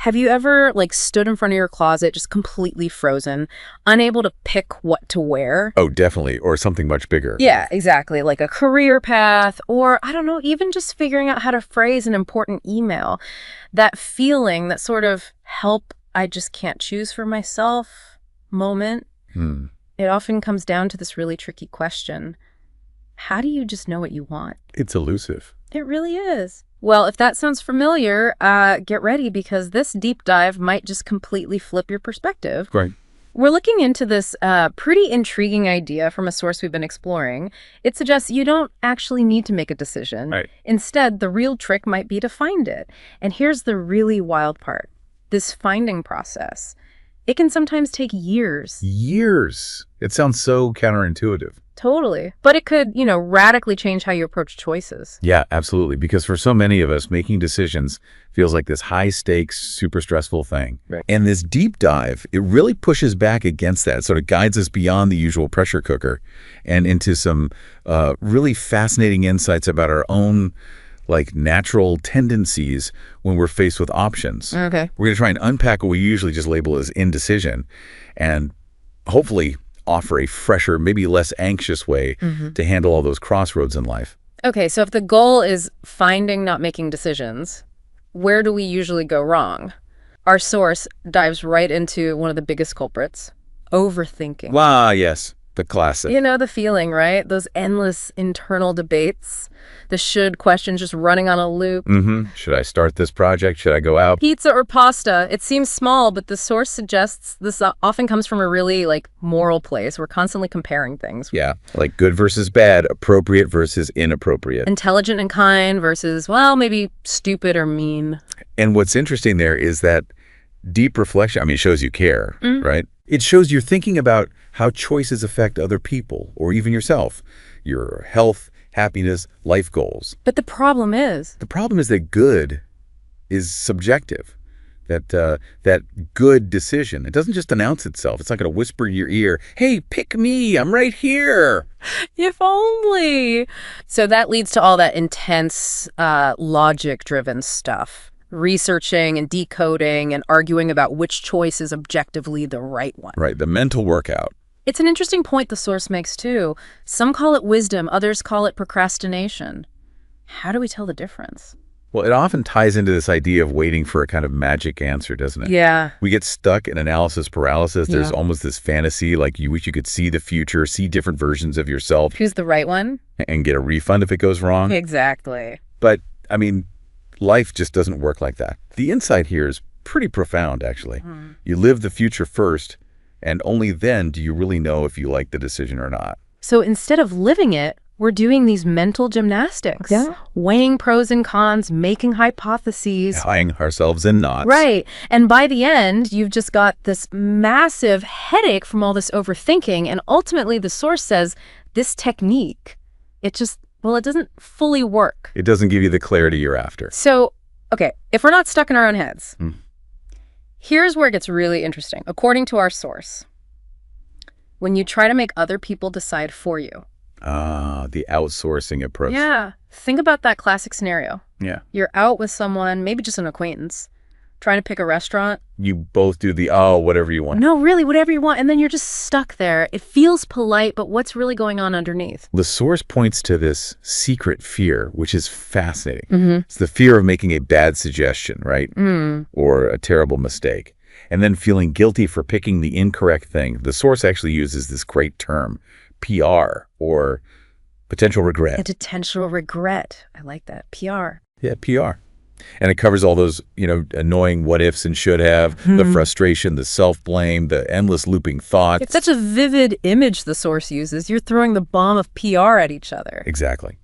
Have you ever, like, stood in front of your closet just completely frozen, unable to pick what to wear? Oh, definitely. Or something much bigger. Yeah, exactly. Like a career path, or, I don't know, even just figuring out how to phrase an important email. That feeling, that sort of help I just can't choose for myself moment. It often comes down to this really tricky question. How do you just know what you want? It's elusive. It really is. Well, if that sounds familiar, get ready, because this deep dive might just completely flip your perspective. Right. We're looking into this pretty intriguing idea from a source we've been exploring. It suggests you don't actually need to make a decision. Right. Instead, the real trick might be to find it. And here's the really wild part. This finding process, it can sometimes take years. Years. It sounds so counterintuitive. Totally. But it could, radically change how you approach choices. Yeah, absolutely. Because for so many of us, making decisions feels like this high-stakes, super stressful thing. Right. And this deep dive, it really pushes back against that. It sort of guides us beyond the usual pressure cooker and into some really fascinating insights about our own natural tendencies when we're faced with options. Okay. We're going to try and unpack what we usually just label as indecision and hopefully offer a fresher, maybe less anxious way to handle all those crossroads in life. Okay, so if the goal is finding, not making decisions, where do we usually go wrong? Our source dives right into one of the biggest culprits, overthinking. Wow, yes, the classic. You know the feeling, right? Those endless internal debates, the should questions just running on a loop. Should I start this project? Should I go out? Pizza or pasta? It seems small, but the source suggests this often comes from a really, moral place. We're constantly comparing things. Yeah, like good versus bad, appropriate versus inappropriate. Intelligent and kind versus, well, maybe stupid or mean. And what's interesting there is that deep reflection, it shows you care, right? It shows you're thinking about how choices affect other people or even yourself, your health, happiness, life goals. But the problem is? The problem is that good is subjective. That good decision, it doesn't just announce itself. It's not going to whisper in your ear, hey, pick me, I'm right here. If only. So that leads to all that intense, logic-driven stuff. Researching and decoding and arguing about which choice is objectively the right one. Right, the mental workout. It's an interesting point the source makes, too. Some call it wisdom, others call it procrastination. How do we tell the difference? Well, it often ties into this idea of waiting for a kind of magic answer, doesn't it? Yeah. We get stuck in analysis paralysis. There's almost this fantasy, like you wish you could see the future, see different versions of yourself. Choose the right one? And get a refund if it goes wrong. Exactly. But, life just doesn't work like that. The insight here is pretty profound, actually. You live the future first, and only then do you really know if you like the decision or not. So instead of living it, we're doing these mental gymnastics. Yeah. Weighing pros and cons, making hypotheses. Tying ourselves in knots. Right. And by the end, you've just got this massive headache from all this overthinking. And ultimately, the source says this technique, it doesn't fully work. It doesn't give you the clarity you're after. So, okay, if we're not stuck in our own heads, here's where it gets really interesting. According to our source, when you try to make other people decide for you. The outsourcing approach. Yeah. Think about that classic scenario. Yeah. You're out with someone, maybe just an acquaintance, trying to pick a restaurant. You both do the, whatever you want. No, really, whatever you want. And then you're just stuck there. It feels polite, but what's really going on underneath? The source points to this secret fear, which is fascinating. It's the fear of making a bad suggestion, right? Or a terrible mistake. And then feeling guilty for picking the incorrect thing. The source actually uses this great term, PR, or potential regret. A potential regret. I like that. PR. Yeah, PR. And it covers all those, annoying what ifs and should have, the frustration, the self-blame, the endless looping thoughts. It's such a vivid image the source uses. You're throwing the bomb of PR at each other. Exactly.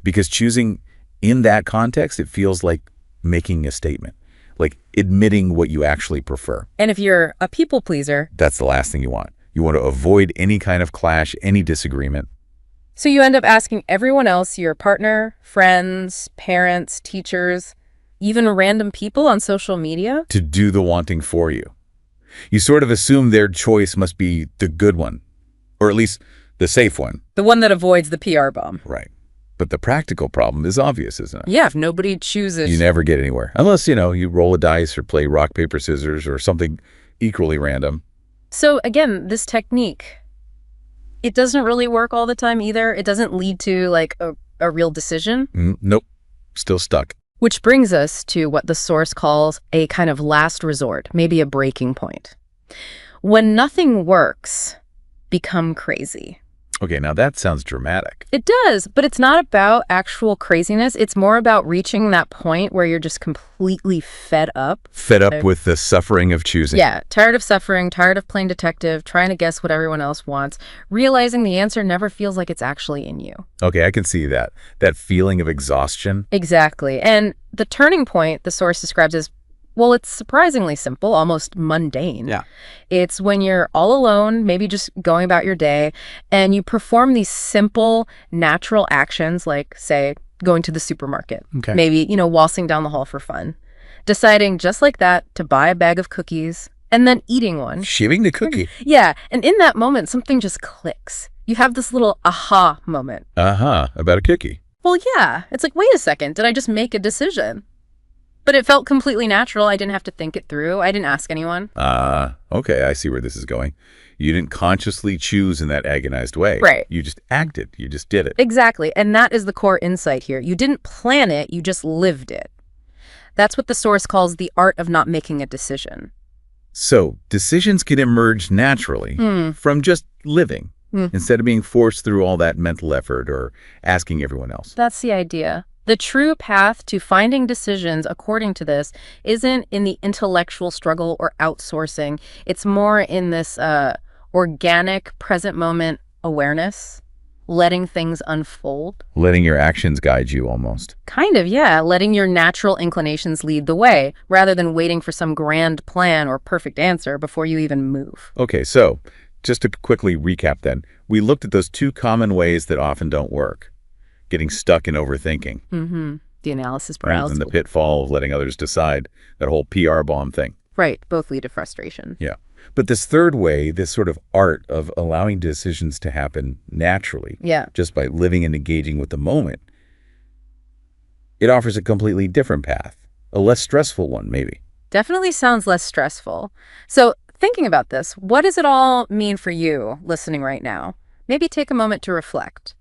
Because choosing in that context, it feels like making a statement, like admitting what you actually prefer. And if you're a people pleaser, that's the last thing you want. You want to avoid any kind of clash, any disagreement. So you end up asking everyone else, your partner, friends, parents, teachers, even random people on social media, to do the wanting for you. You sort of assume their choice must be the good one, or at least the safe one. The one that avoids the PR bomb. Right. But the practical problem is obvious, isn't it? Yeah, if nobody chooses. You never get anywhere. Unless, you roll a dice or play rock, paper, scissors or something equally random. So again, this technique, it doesn't really work all the time either. It doesn't lead to like a real decision. Nope. Still stuck. Which brings us to what the source calls a kind of last resort, maybe a breaking point. When nothing works, become crazy. Okay, now that sounds dramatic. It does, but it's not about actual craziness. It's more about reaching that point where you're just completely fed up. Fed up with the suffering of choosing. Yeah, tired of suffering, tired of playing detective, trying to guess what everyone else wants, realizing the answer never feels like it's actually in you. Okay, I can see that. That feeling of exhaustion. Exactly. And the turning point the source describes as, well, it's surprisingly simple, almost mundane. Yeah. It's when you're all alone, maybe just going about your day, and you perform these simple, natural actions like, say, going to the supermarket. Okay. Maybe, waltzing down the hall for fun. Deciding just like that to buy a bag of cookies and then eating one. Shaving the cookie. Yeah. And in that moment, something just clicks. You have this little aha moment. About a cookie. Well, yeah. It's like, wait a second, did I just make a decision? But it felt completely natural. I didn't have to think it through. I didn't ask anyone. Okay, I see where this is going. You didn't consciously choose in that agonized way. Right. You just acted. You just did it. Exactly. And that is the core insight here. You didn't plan it, you just lived it. That's what the source calls the art of not making a decision. So, decisions can emerge naturally from just living instead of being forced through all that mental effort or asking everyone else. That's the idea. The true path to finding decisions, according to this, isn't in the intellectual struggle or outsourcing. It's more in this organic, present moment awareness, letting things unfold. Letting your actions guide you almost. Kind of, yeah. Letting your natural inclinations lead the way, rather than waiting for some grand plan or perfect answer before you even move. Okay, so just to quickly recap then, we looked at those two common ways that often don't work. Getting stuck in overthinking. The analysis Right? paralysis. And the pitfall of letting others decide, that whole PR bomb thing. Right, both lead to frustration. Yeah. But this third way, this sort of art of allowing decisions to happen naturally, Yeah. just by living and engaging with the moment, it offers a completely different path, a less stressful one, maybe. Definitely sounds less stressful. So thinking about this, what does it all mean for you listening right now? Maybe take a moment to reflect.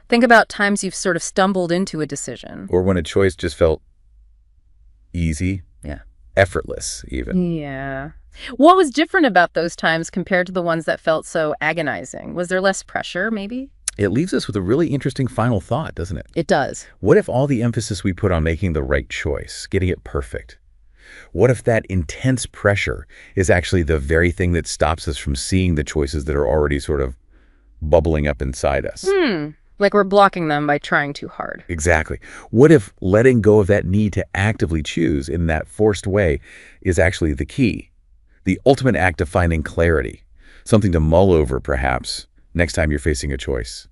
Think about times you've sort of stumbled into a decision. Or when a choice just felt easy, Yeah. effortless even. Yeah. What was different about those times compared to the ones that felt so agonizing? Was there less pressure, maybe? It leaves us with a really interesting final thought, doesn't it? It does. What if all the emphasis we put on making the right choice, getting it perfect, what if that intense pressure is actually the very thing that stops us from seeing the choices that are already sort of bubbling up inside us? Like we're blocking them by trying too hard. Exactly. What if letting go of that need to actively choose in that forced way is actually the key, the ultimate act of finding clarity, something to mull over perhaps next time you're facing a choice?